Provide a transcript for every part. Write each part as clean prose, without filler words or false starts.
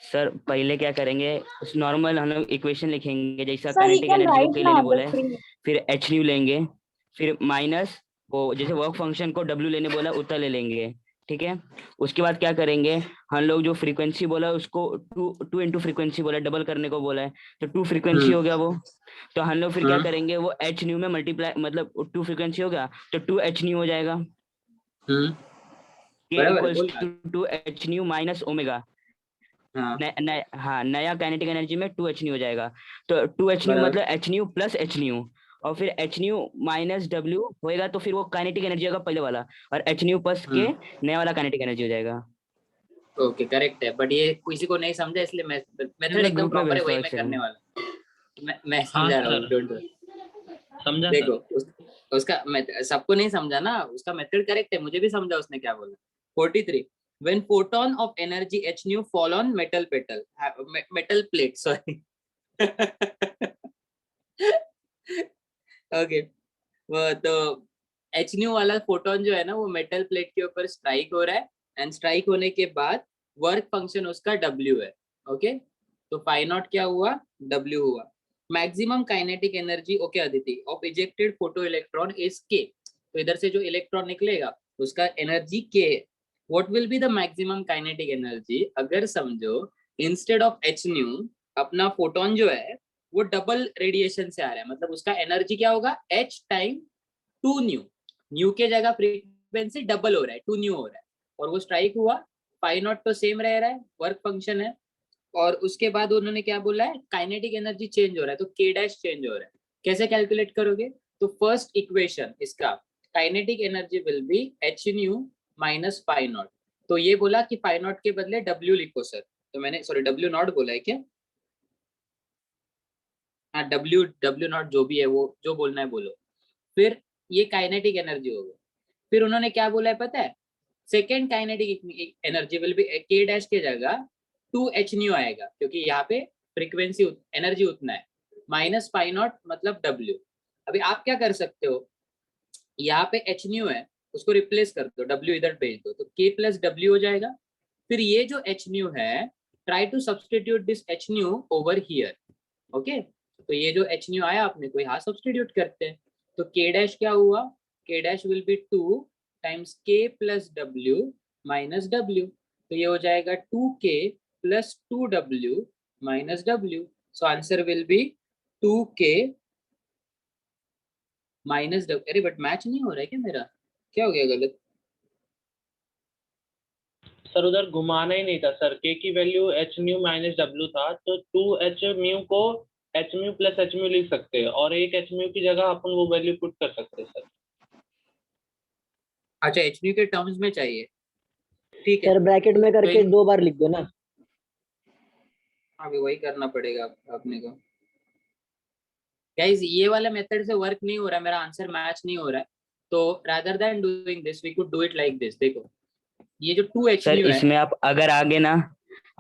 Sir पहले क्या करेंगे, नॉर्मल हम लोग इक्वेशन लिखेंगे, जैसा Sir, he kinetic can energy को write के now लेने on the बोला है, screen. फिर एच न्यू लेंगे, फिर माइनस वो जैसे वर्क फंक्शन को डब्ल्यू लेने बोला उतना ले लेंगे। ठीक है, उसके बाद क्या करेंगे, हम लोग जो फ्रीक्वेंसी बोला है उसको टू टू इंटू फ्रीक्वेंसी बोला है, डबल करने को बोला है, तो टू फ्रीक्वेंसी हो गया वो। तो हम लोग फिर क्या करेंगे, वो एच न्यू में मल्टीप्लाई, मतलब टू फ्रीक्वेंसी हो गया तो टू एच न्यू हो जाएगा। के बराबर इक्वल्स बोल रहा to two h nu minus omega. हाँ हाँ, नया काइनेटिक एनर्जी में टू एच न्यू हो जाएगा। तो टू एच न्यू बराबर मतलब h nu plus h nu, और फिर एच न्यू माइनस डब्ल्यू होएगा, तो फिर वो काइनेटिक एनर्जी होगा पहले वाला, और एच न्यू प्लस के नया वाला काइनेटिक एनर्जी हो जाएगा। ओके करेक्ट है, बट ये किसी को नहीं समझा इसलिए मेथड मैं एकदम ग्रुप में प्रॉपर है, भेजता वही हूँ एक मैं करने सेकंड। वाला मैं हाँ समझा रहा हूँ, सर, डोंट वरी। समझा देखो सर। उसका सबको नहीं समझा ना, उसका मेथड करेक्ट है, मुझे भी समझा उसने क्या बोला। 43 when photon of energy h nu fall on metal plate sorry okay वो तो एच न्यू वाला फोटोन जो है ना वो मेटल प्लेट के ऊपर स्ट्राइक हो रहा है, एंड स्ट्राइक होने के बाद वर्क फंक्शन उसका डब्ल्यू है। ओके तो फाई नॉट क्या हुआ, डब्ल्यू हुआ। Maximum kinetic energy okay Aditi of ejected photo electron is के, तो इधर से जो इलेक्ट्रॉन निकलेगा उसका एनर्जी के। What will be the maximum kinetic energy, अगर समझो इंस्टेड ऑफ एच न्यू अपना फोटोन जो है वो डबल रेडिएशन से आ रहा है, मतलब उसका एनर्जी क्या होगा, h time two nu, nu के जगह फ्रीक्वेंसी डबल हो रहा है, टू न्यू हो रहा है, और वो स्ट्राइक हुआ। पाई नॉट तो सेम रह रहा है, वर्क फंक्शन है, और उसके बाद उन्होंने क्या बोला है, काइनेटिक एनर्जी चेंज हो रहा है, तो के डैश चेंज हो रहा है। कैसे कैलकुलेट करोगे, तो फर्स्ट इक्वेशन इसका kinetic energy will be H nu minus pi not. तो ये बोला कि पाई नॉट के बदले डब्ल्यू लिखो सर, तो मैंने सॉरी डब्ल्यू नॉट बोला है क्या, हाँ डब्ल्यू डब्ल्यू नॉट जो भी है वो जो बोलना है बोलो। फिर ये काइनेटिक एनर्जी हो गई। फिर उन्होंने क्या बोला है पता है, second kinetic energy will be के डैश के जगह टू एच न्यू आएगा, क्योंकि यहाँ पे फ्रीक्वेंसी एनर्जी उतना है, माइनस पाई नॉट मतलब डब्ल्यू। अभी आप क्या कर सकते हो, यहाँ पे एच न्यू है उसको रिप्लेस कर दो, डब्ल्यू इधर भेज दो, तो के प्लस डब्ल्यू हो जाएगा। फिर ये जो एच न्यू है, try to substitute this h nu over here. Okay तो ये जो एच न्यू आया अपने को यहाँ सब्सटीट्यूट करते हैं, तो के डैश क्या हुआ, K dash will be two times K plus W minus W, तो ये हो जाएगा two K plus two W minus W. So answer will be two K minus W. अरे बट मैच नहीं हो रहा है क्या मेरा, क्या हो गया गलत, सर उधर घुमाना ही नहीं था सर, के की value H mu minus W था, तो टू एच म्यू को H mu plus H mu लिख सकते हैं, और एक एच म्यू की जगह अपन वो वैल्यू पुट कर सकते हैं सर। अच्छा एच न्यू के टर्म्स में चाहिए, ठीक है सर ब्रैकेट में करके तो 2 बार लिख दो ना। अभी वही करना पड़ेगा अपने को। गाइस ये वाला मेथड से वर्क नहीं हो रहा है, मेरा आंसर मैच नहीं हो रहा है, तो rather than doing this we could do it like this. देखो ये जो टू एच सर न्यू है, इसमें आप अगर आगे ना,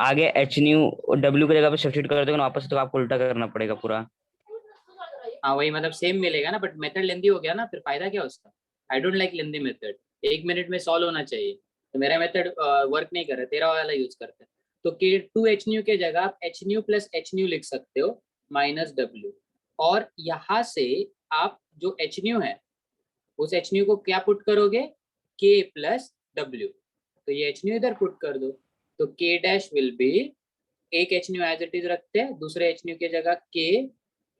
आगे एच न्यू डब्ल्यू की जगह पे सब्स्टिट्यूट कर दोगे ना वापस, तो आपको उल्टा करना पड़ेगा पूरा। हाँ वही मतलब सेम मिलेगा ना, बट मेथड लेंदी हो गया ना, फिर फायदा क्या उसका। I don't like lengthy method, 1 minute में सॉल्व होना चाहिए, तो मेरा मेथड वर्क नहीं कर रहा, तेरा वाला यूज करते हैं। तो के टू एच न्यू के जगह आप H nu plus h new लिख सकते हो माइनस डब्ल्यू, और यहाँ से आप जो एच न्यू है उस एच न्यू को क्या पुट करोगे, के प्लस डब्ल्यू, तो ये एच न्यू इधर पुट कर दो, तो के डैश विल बी, एक H new age it is रखते हैं, दूसरे एच न्यू के जगह के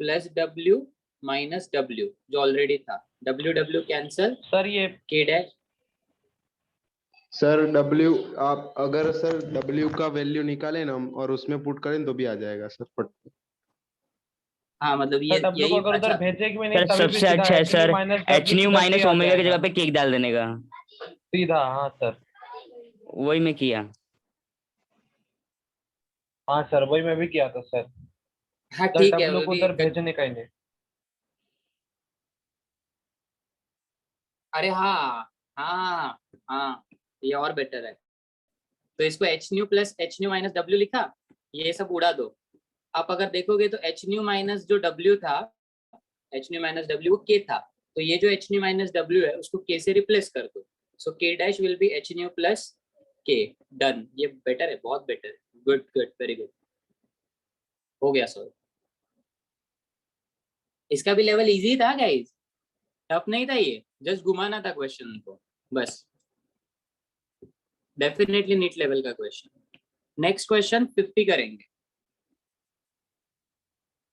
प्लस डब्ल्यू माइनस डब्ल्यू जो ऑलरेडी था, डब्ल्यू डब्ल्यू कैंसल, सर ये के डैश। सर डब्ल्यू, आप अगर सर डब्ल्यू का वैल्यू निकालें ना और उसमें पुट करें तो भी आ जाएगा सर फट। हाँ मतलब सर ये डब्ल्यू को यही अगर उधर अच्छा। भेजे कि नहीं सर तभी भी सबसे सीधा अच्छा है H mu sir, minus H W new सीधा के माइनस आ ओमेगा की जाएगा जगह पे केक डाल देने का। सीधा। हाँ सर, वही मैं किया। हाँ सर वही मैं भी किया था सर, हाँ सर ठीक है डब्ल्यू वो को भी उधर भेजने का ही नहीं। अरे हाँ हाँ हाँ ये और बेटर है, तो इसको H nu plus h nu minus W लिखा, ये सब उड़ा दो। आप अगर देखोगे तो एच न्यू माइनस जो डब्ल्यू था, एच न्यू माइनस डब्ल्यू के था, तो ये जो एच न्यू माइनस डब्ल्यू है उसको के से रिप्लेस कर दो, सो के dash will B H nu plus के डन, ये बेटर है, बहुत बेटर है, गुड गुड वेरी गुड, हो गया सॉल्व। इसका भी लेवल इजी था गाइस, टफ नहीं था ये, जस्ट घुमाना था क्वेश्चन को बस। डेफिनेटली नीट लेवल का क्वेश्चन। नेक्स्ट क्वेश्चन 50 करेंगे।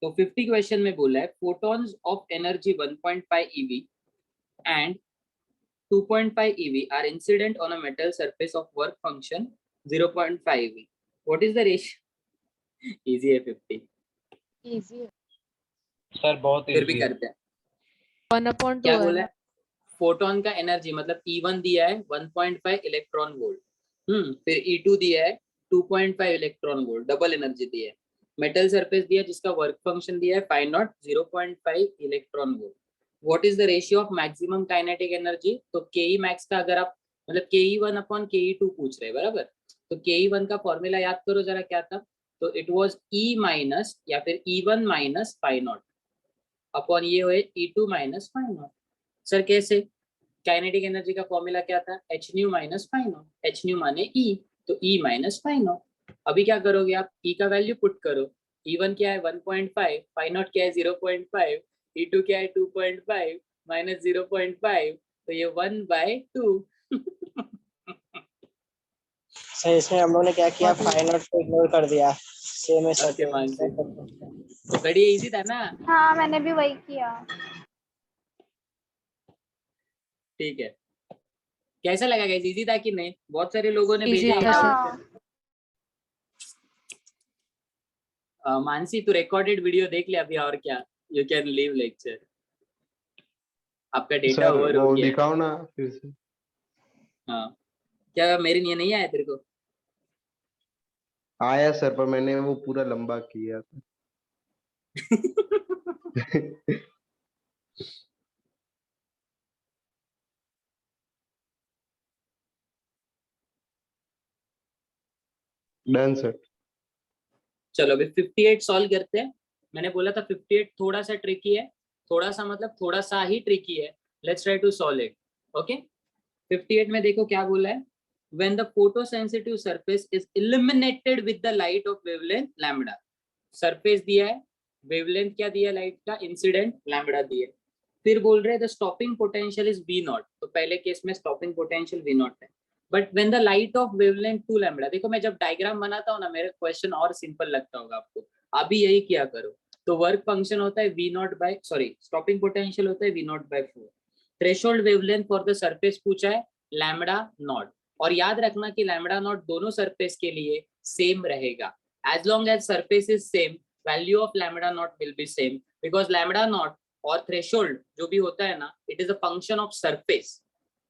तो 50 क्वेश्चन में बोला है photons of energy 1.5 eV and 2.5 eV are incident on a metal surface of work function 0.5 eV. What is the ratio? Easy है 50, इजी है। सर बहुत फिर भी इजी है। करते हैं। 1/2 क्या है बोला ना। है? फोटोन का एनर्जी मतलब E1 दिया है 1.5 इलेक्ट्रॉन वोल्ट, फिर E2 दिया है 2.5 इलेक्ट्रॉन वोल्ट, डबल एनर्जी दिया है। मेटल सरफेस दिया जिसका वर्क फंक्शन दिया है find out 0.5 electron volt. What is the ratio of maximum kinetic energy? तो Ke मैक्स का अगर आप मतलब Ke1 अपॉन Ke2 पूछ रहे हैं बराबर, तो Ke1 का फॉर्मूला याद करो जरा क्या था, तो इट वाज E माइनस या फिर E1 minus five not upon ये हुए E2 minus five not. Sir कैसे? काइनेटिक एनर्जी का फॉर्मूला क्या था? H nu minus five not, H new माने ई, तो ई माइनस फाइव नॉट। अभी क्या करोगे आप? ई का वैल्यू पुट करो, E1 क्या है 1.5, फाइव नॉट क्या है 0.5, E2 क्या है 2.5 माइनस 0.5, तो ये 1/2। सर इसमें हम लोग ने क्या किया, फाइव नॉट को इग्नोर कर दिया, सेम है सर। Okay, मानसी। तो बढ़िया इजी था ना? हाँ मैंने भी वही किया। ठीक है, कैसा लगा गाइस? इजी था कि नहीं? बहुत सारे लोगों ने Easy भेजा था है। हाँ मानसी तू रिकॉर्डेड वीडियो देख ले अभी, और क्या, यू कैन लीव लेक्चर, आपका डेटा सर ओवर हो वो गया है। दिखाओ ना फिर से। हाँ, क्या मेरे लिए नहीं आया तेरे को? आया सर, पर मैंने वो पूरा लंबा किया था। Done sir. चलो अभी 58 सॉल्व करते हैं। मैंने बोला था 58 थोड़ा सा ट्रिकी है, थोड़ा सा मतलब थोड़ा सा ही ट्रिकी है। Let's try to solve it. Okay, 58 में देखो क्या बोला है, when the photosensitive surface is illuminated with the light of wavelength lambda। Surface दिया है, वेवलेंथ क्या दिया लाइट का, इंसिडेंट लैम्बडा दिया है। फिर बोल रहे हैं the stopping potential is V naught, तो पहले केस में स्टॉपिंग पोटेंशियल V नॉट है, but when the light of wavelength two lambda. देखो मैं जब डायग्राम बनाता हूँ ना, मेरा क्वेश्चन और सिंपल लगता होगा आपको, अभी यही किया करो। तो वर्क फंक्शन होता है V naught by, sorry stopping potential होता है V naught by 4। Threshold wavelength for the surface पूछा है लैम्बडा नॉट, और याद रखना कि लैम्बडा नॉट दोनों सरफेस के लिए सेम रहेगा। As long as surface is same, value of lambda naught will be same, because lambda naught और threshold जो भी होता है ना, it is a function of surface।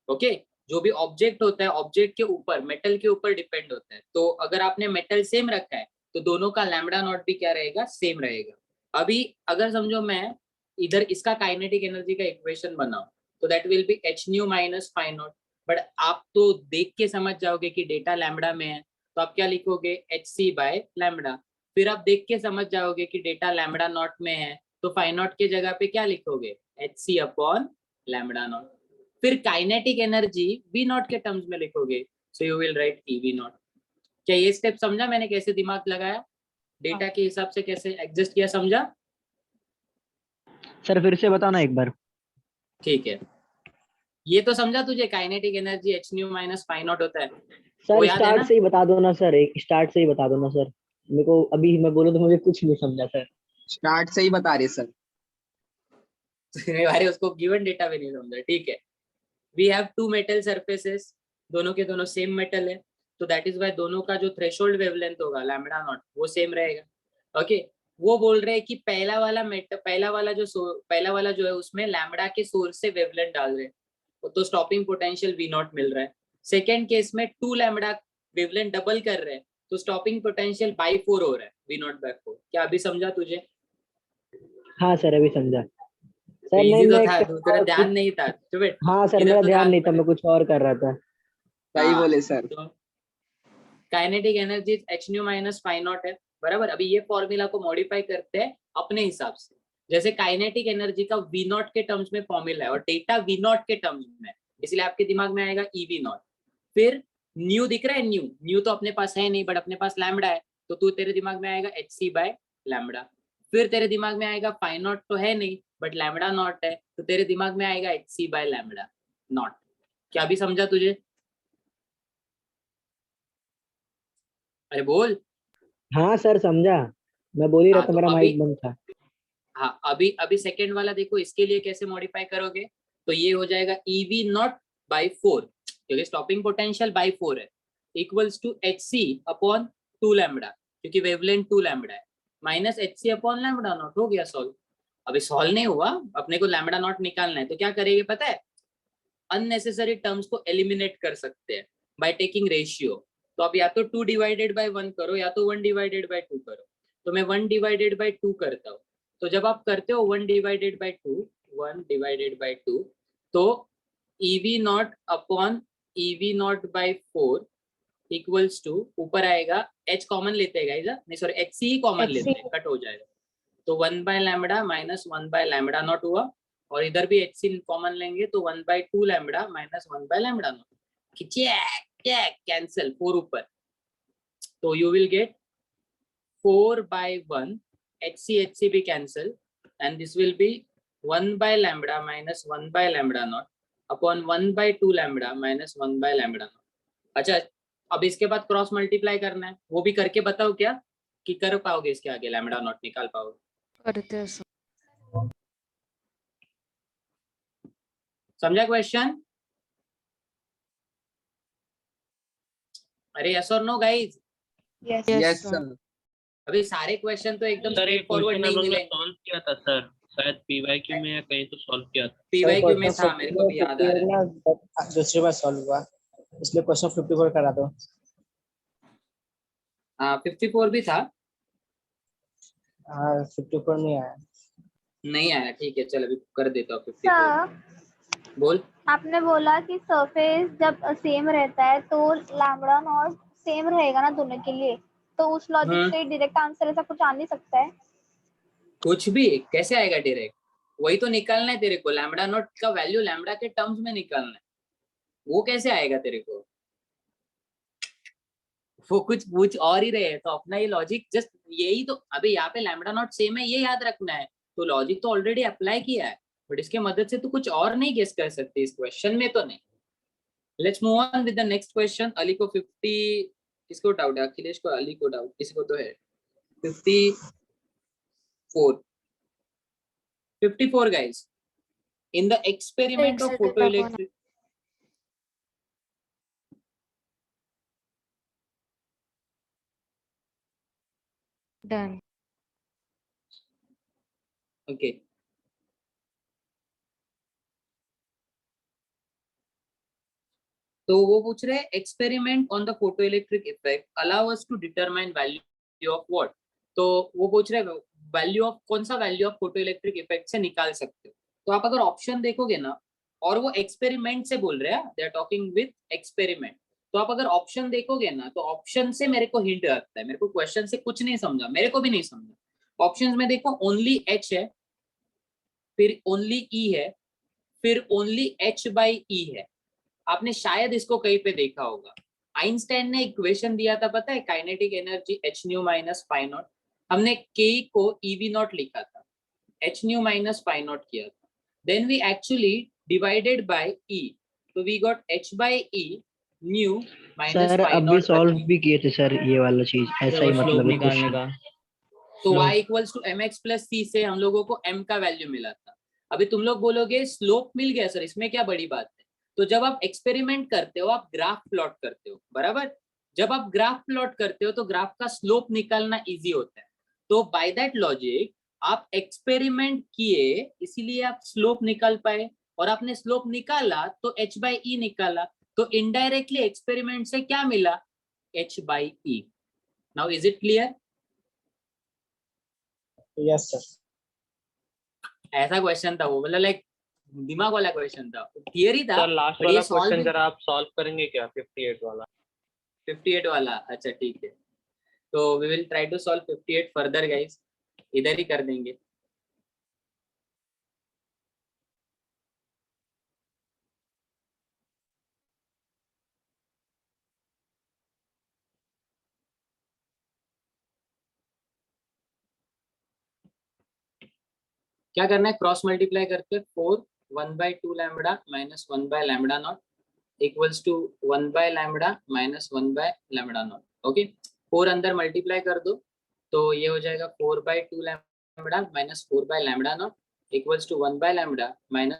okay? जो भी ऑब्जेक्ट होता है, ऑब्जेक्ट के ऊपर, मेटल के ऊपर डिपेंड होता है। तो अगर आपने मेटल सेम रखा है तो दोनों का लैम्बडा नॉट भी क्या रहेगा, सेम रहेगा। अभी अगर समझो मैं इधर इसका काइनेटिक एनर्जी का इक्वेशन बनाऊं, तो that will be H nu minus five not, but आप तो देख के समझ जाओगे कि डेटा लैम्बडा में है, तो आप क्या लिखोगे, एच सी बाय लैम्बडा। फिर आप देख के समझ जाओगे कि डेटा लैम्बडा नॉट में है, तो फाइव नॉट के जगह पे क्या लिखोगे, h c upon lambda naught. फिर काइनेटिक एनर्जी V नॉट के टर्म्स में लिखोगे, so you will write EV naught. क्या ये स्टेप समझा मैंने कैसे दिमाग लगाया, डेटा के हिसाब से कैसे एडजस्ट किया, समझा? सर फिर से बताओ ना एक बार। ठीक है, ये तो समझा तुझे, kinetic energy h nu minus five not होता है, वो सर याद है स्टार्ट ना? से ही बता दो ना सर, एक स्टार्ट से ही बता दो ना सर, मेरे को अभी मैं बोलूं तो मुझे कुछ नहीं समझा सर। स्टार्ट से ही बता रहे सर। अरे उसको गिवन डेटा भी नहीं समझा, ठीक है। We have to metal surfaces, दोनों के दोनों सेम मेटल है, तो दैट इज वाई दोनों का जो थ्रेशोल्ड वेवलेंथ होगा लैम्बडा नॉट वो सेम रहेगा। ओके, वो बोल रहे हैं कि पहला वाला जो है उसमें लैम्बडा के सोर्स से वेवलेंथ डाल रहे हैं, तो स्टॉपिंग पोटेंशियल V नॉट मिल रहा है। सेकेंड केस में 2 लैम्बडा वेवलेंथ डबल कर रहे हैं, तो स्टॉपिंग पोटेंशियल बाई 4 हो रहा है, V नॉट बाय 4। क्या अभी समझा तुझे? हाँ सर अभी समझा सर। नहीं इजी तो मैं था, तेरा ध्यान नहीं था। चुप बैठ, हाँ सर इधर मेरा तो ध्यान नहीं था, पड़े। मैं कुछ और कर रहा था। सही बोले सर। तो kinetic energy h nu minus five not है, बराबर। अभी ये फॉर्मूला को मॉडिफाई करते हैं अपने हिसाब से, जैसे काइनेटिक एनर्जी का V नॉट के टर्म्स में फॉर्मूला है और डेटा V नॉट के टर्म्स में, इसलिए आपके दिमाग में आएगा EV नॉट। फिर न्यू दिख रहा है, न्यू न्यू तो अपने पास है नहीं, बट अपने पास लैम्बडा है, तो तू तेरे दिमाग में आएगा एच सी बाय लैम्बडा। फिर तेरे दिमाग में आएगा फाई नॉट तो है नहीं, बट लैम्बडा नॉट है, तो तेरे दिमाग में आएगा h c by lambda naught. क्या भी समझा तुझे? अरे बोल। हाँ सर समझा, मैं बोल ही रहा हाँ था, तो मेरा अभी, माइक बंद था। हाँ अभी अभी सेकेंड वाला देखो, इसके लिए कैसे मॉडिफाई करोगे, तो ये हो जाएगा ईवी नॉट बाई 4, क्योंकि स्टॉपिंग पोटेंशियल बाई 4 है, equals to h c upon 2 lambda, क्योंकि वेवलेंथ 2 लैम्बडा है, minus h c upon lambda naught. हो गया सॉल्व। अभी सॉल्व नहीं हुआ, अपने को लैम्बडा नॉट निकालना है, तो क्या करेंगे पता है, अननेसेसरी टर्म्स को एलिमिनेट कर सकते हैं बाय टेकिंग रेशियो। तो आप या तो 2 डिवाइडेड बाय 1 करो, या तो 1 डिवाइडेड बाय 2 करो। तो मैं 1 डिवाइडेड बाय 2 करता हूँ। तो जब आप करते हो 1 डिवाइडेड बाय 2, 1 डिवाइडेड बाय 2, तो EV naught upon EV naught by 4 equals to, ऊपर आएगा एच कॉमन लेते हैं गाइस, नहीं सॉरी एच सी ही कॉमन लेते हैं, कट हो जाएगा, तो 1 by lambda minus 1 by lambda naught हुआ, और इधर भी एच सी कॉमन लेंगे तो 1 by 2 lambda minus 1 by lambda naught, cancel 4 ऊपर, तो you will get 4 by 1 HC भी cancel, and this will be 1 by lambda minus 1 by lambda naught upon 1 by 2 lambda minus 1 by lambda naught। अच्छा, अब इसके बाद cross multiply करना है, वो भी करके बताओ क्या कि कर पाओगे, इसके आगे लैम्बडा नॉट निकाल पाओगे? करते हैं सर। समझा क्वेश्चन? अरे यस और no guys? Yes yes sir. Sir. अभी सारे क्वेश्चन तो एकदम सर ये स्ट्रेट फॉरवर्ड क्वेश्चन नहीं अपन ने मिलेंगे, सॉल्व किया था सर, शायद पीवाईक्यू में या कहीं तो सॉल्व किया था। पीवाईक्यू में था, मेरे को भी याद आ रहा है। है दूसरी बार सॉल्व हुआ, इसलिए क्वेश्चन 54 करा दो। हाँ 54 भी था, हाँ 54 नहीं आया। नहीं आया, ठीक है चल अभी कर देता हूँ 54। सर बोल। आपने बोला कि सरफेस जब सेम रहता है तो लैम्बडा नॉट सेम रहेगा ना दोनों के लिए, तो उस लॉजिक से डायरेक्ट आंसर ऐसा कुछ आ नहीं सकता है? कुछ भी कैसे आएगा डायरेक्ट, वही तो निकालना है तेरे को, लैम्बडा नॉट का वैल्यू लैम्बडा के टर्म्स में निकालना है, वो कैसे आएगा तेरे को, वो कुछ पूछ और ही रहे हैं, तो अपना ये लॉजिक जस्ट यही तो, अभी यहाँ पे लैम्बडा नॉट सेम है ये याद रखना है, तो लॉजिक तो ऑलरेडी अप्लाई किया है, बट इसके मदद से तो कुछ और नहीं गेस कर सकते इस क्वेश्चन में तो नहीं। Let's move on with the next question. Ali को 50, किसको डाउट है? अखिलेश को, अली को डाउट, किसी को तो है। 54 guys, in the experiment of photoelectric, done. okay, तो वो पूछ रहे हैं experiment on the photoelectric effect allow us to determine value of what, तो वो पूछ रहे हैं वैल्यू ऑफ, कौन सा वैल्यू ऑफ फोटोइलेक्ट्रिक इफेक्ट से निकाल सकते हो। तो आप अगर ऑप्शन देखोगे ना, और वो एक्सपेरिमेंट से बोल रहे हैं, they are talking with experiment, तो आप अगर ऑप्शन देखोगे ना, तो ऑप्शन से मेरे को हिंट आता है, मेरे को क्वेश्चन से कुछ नहीं समझा, मेरे को भी नहीं समझा। ऑप्शंस में देखो ओनली एच है, फिर ओनली ई है, फिर ओनली एच बाई ई है। आपने शायद इसको कहीं पे देखा होगा, आइंस्टाइन ने इक्वेशन दिया था पता है, kinetic energy h nu minus phi naught, हमने के को ईवी नॉट लिखा था, h nu minus phi naught किया था, then we actually divided by e, तो we got h by e nu minus sir phi अभी नॉट सॉल्व भी किए थे सर ये वाला चीज, ऐसा ही वो स्लोप मतलब है निकालने क्वेश्चन। का। तो slope। y equals to m x plus c से हम लोगों को m का वैल्यू मिला था। अभी तुम लोग बोलोगे स्लोप मिल गया सर, इसमें क्या बड़ी बात है, तो जब आप एक्सपेरिमेंट करते हो आप ग्राफ प्लॉट करते हो, बराबर, जब आप ग्राफ प्लॉट करते हो तो ग्राफ का स्लोप निकालना इजी होता है, तो बाय दैट लॉजिक आप एक्सपेरिमेंट किए इसीलिए आप स्लोप निकाल पाए, और आपने स्लोप निकाला तो h बाई ई निकाला, तो इनडायरेक्टली एक्सपेरिमेंट से क्या मिला, h by E. Now is it clear? Yes sir. ऐसा क्वेश्चन था वो, मतलब लाइक दिमाग वाला क्वेश्चन था, थियरी था, सर लास्ट but वाला ये सॉल्व क्वेश्चन भी, जरा आप सॉल्व करेंगे क्या, 58 वाला? 58 वाला, अच्छा ठीक है, तो we will try to solve 58 further guys, इधर ही कर देंगे। क्या करना है, क्रॉस मल्टीप्लाई करके 4 1/2 lambda minus 1/λ naught equals to 1/λ minus 1/λ naught. Okay, 4 अंदर मल्टीप्लाई कर दो तो ये हो जाएगा 4/2 lambda minus 4/λ naught equals to 1/λ minus